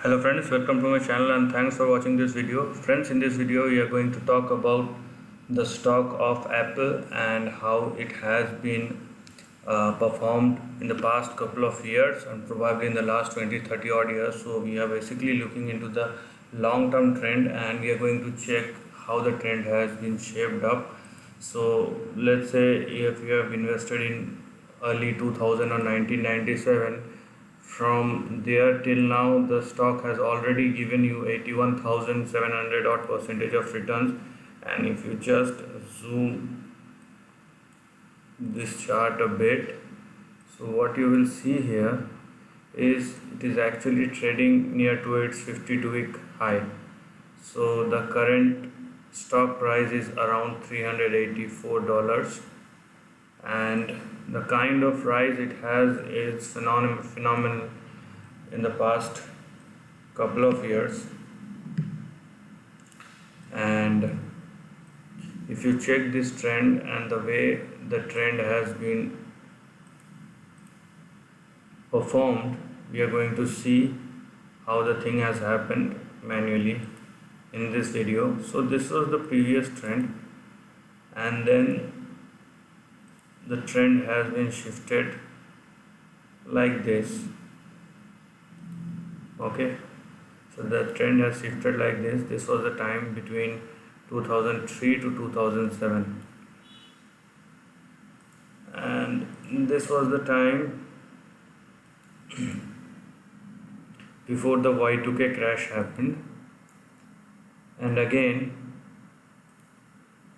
Hello friends, welcome to my channel and thanks for watching this video. Friends, in this video we are going to talk about the stock of Apple and how it has been performed in the past couple of years and probably in the last 20-30 odd years. So we are basically looking into the long term trend and we are going to check how the trend has been shaped up. So let's say if you have invested in early 2000 or 1997, from there till now the stock has already given you 81,700 odd percentage of returns. And if you just zoom this chart a bit, so what you will see here is it is actually trading near to its 52-week high. So the current stock price is around $384, and the kind of rise it has is phenomenal in the past couple of years. And if you check this trend and the way the trend has been performed, we are going to see how the thing has happened manually in this video. So this was the previous trend, and then the trend has been shifted like this. Okay, so the trend has shifted like this was the time between 2003 to 2007, and this was the time before the Y2K crash happened. And again,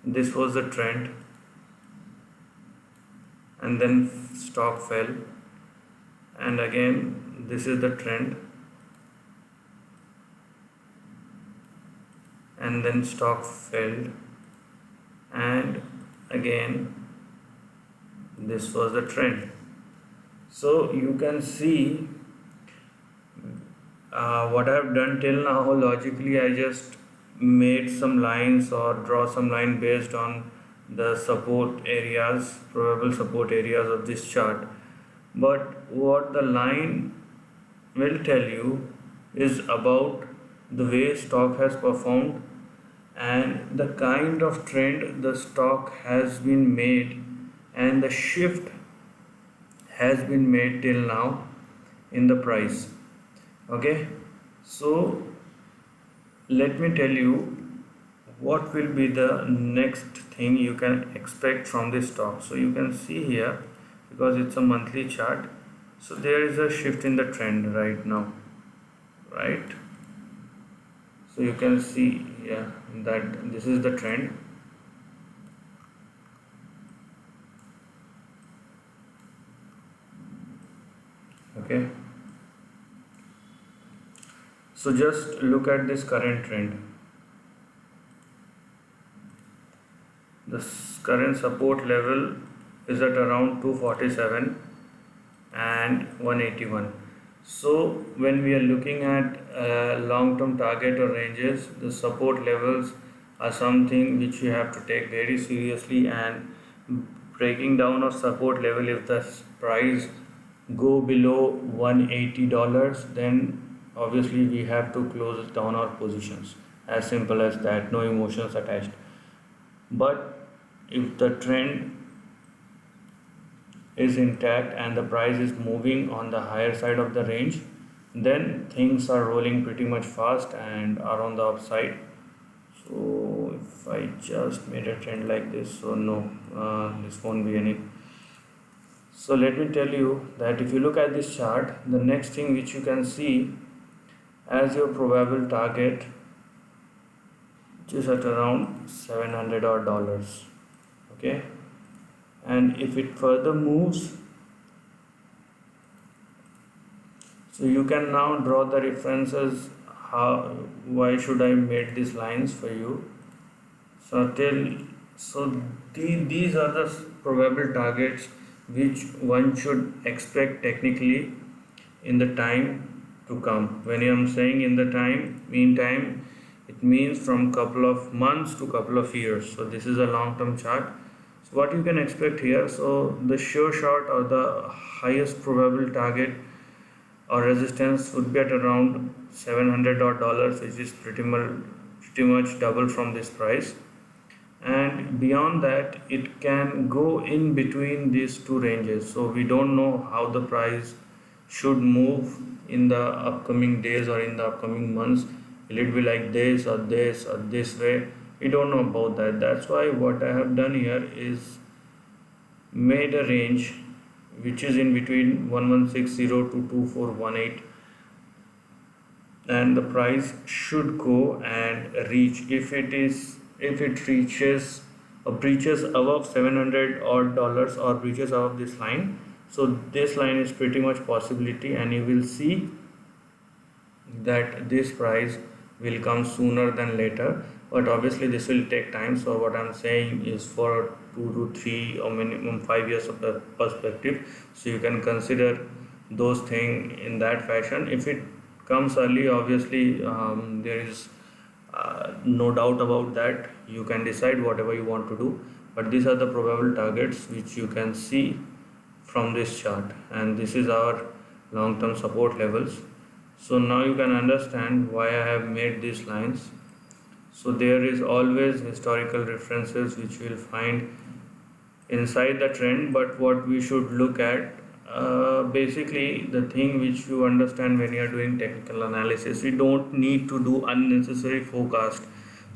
this was the trend, and then stock fell, and again this is the trend, and then stock fell, and again this was the trend. So you can see what I have done till now. Logically, I just made some lines or draw some line based on the support areas, probable support areas of this chart. But what the line will tell you is about the way stock has performed and the kind of trend the stock has been made and the shift has been made till now in the price. Okay, so let me tell you what will be the next thing you can expect from this stock. So you can see here, because it's a monthly chart, so there is a shift in the trend right now, right? So you can see, yeah, that this is the trend. Okay, so just look at this current trend. The current support level is at around 247 and 181. So when we are looking at long-term target or ranges, the support levels are something which you have to take very seriously, and breaking down of support level, if the price go below $180, then obviously we have to close down our positions. As simple as that, no emotions attached. But if the trend is intact and the price is moving on the higher side of the range, then things are rolling pretty much fast and are on the upside. So if I just made a trend like this, so no, this won't be any. So let me tell you that if you look at this chart, the next thing which you can see as your probable target, which is at around $700 odd dollars. Okay, and if it further moves, so you can now draw the references. Why should I make these lines for you? These are the probable targets which one should expect technically in the time to come. When I am saying in the meantime, it means from couple of months to couple of years. So this is a long-term chart. So what you can expect here, so the sure shot or the highest probable target Our resistance would be at around $700, which is pretty much double from this price. And beyond that, it can go in between these two ranges. So we don't know how the price should move in the upcoming days or in the upcoming months. Will it be like this or this or this way? We don't know about that. That's why what I have done here is made a range which is in between 1160 to 2418, and the price should go and reach, if it reaches or breaches above 700 odd dollars or breaches above this line. So this line is pretty much possibility, and you will see that this price will come sooner than later, but obviously this will take time. So what I'm saying is for 2 to 3 or minimum 5 years of the perspective, so you can consider those things in that fashion. If it comes early, obviously there is no doubt about that. You can decide whatever you want to do, but these are the probable targets which you can see from this chart, and this is our long-term support levels. So now you can understand why I have made these lines. So there is always historical references which you will find inside the trend, but what we should look at, basically the thing which you understand when you are doing technical analysis, we don't need to do unnecessary forecast.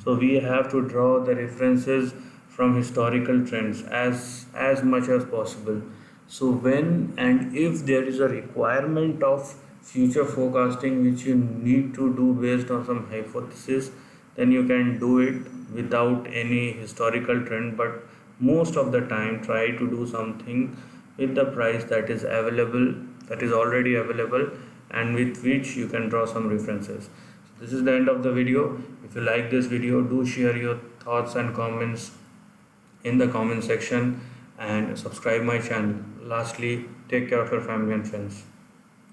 So we have to draw the references from historical trends as much as possible. So when and if there is a requirement of future forecasting which you need to do based on some hypothesis, then you can do it without any historical trend. But most of the time try to do something with the price that is available, that is already available, and with which you can draw some references. So this is the end of the video. If you like this video, do share your thoughts and comments in the comment section and subscribe my channel. Lastly, take care of your family and friends.